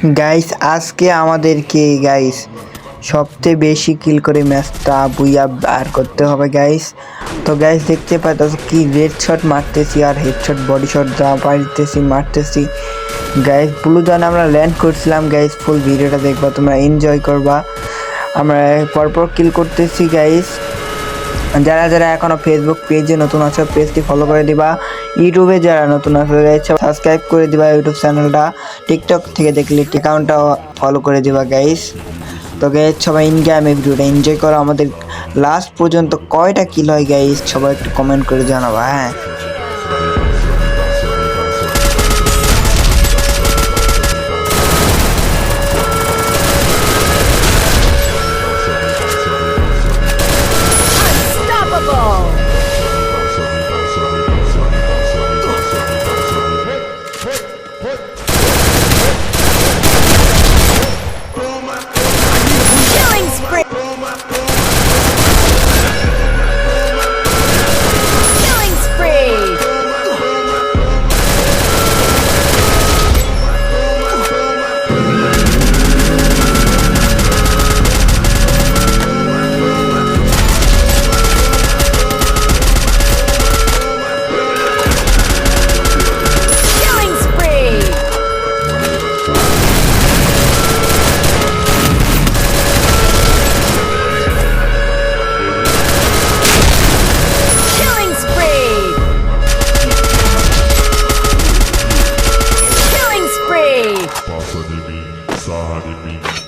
Guys আজকে আমাদেরকে guys সবচেয়ে বেশি কিল করে ম্যাচটা বুইয়া বার করতে হবে গাইস। তো গাইস দেখতে পাচ্ছ কি রেড শট মারতেছি আর হেডশট বডি শট যা মারতেছি গাইস। ব্লু জোন আমরা ল্যান্ড করছিলাম গাইস, ফুল ভিডিওটা দেখবা, তোমরা এনজয় করবা। আমরা পরপর কিল করতেছি গাইস। যারা যারা এখনো ফেসবুক পেজে নতুন আছো পেজটি ফলো করে দিবা, ইউটিউবে যারা নতুন আছো গাইস সাবস্ক্রাইব করে দিবা ইউটিউব চ্যানেলটা, টিকটক থেকে দেখলে অ্যাকাউন্টটা ফলো করে দিবা গাইস। তো গাইস সবাই ইন গেমে ভিডিওটা এনজয় করো। আমাদের লাস্ট পর্যন্ত কয়টা কিল হয় গাইস সবাই একটু কমেন্ট করে জানাবা। হ্যাঁ Passa de mim, sarra de mim.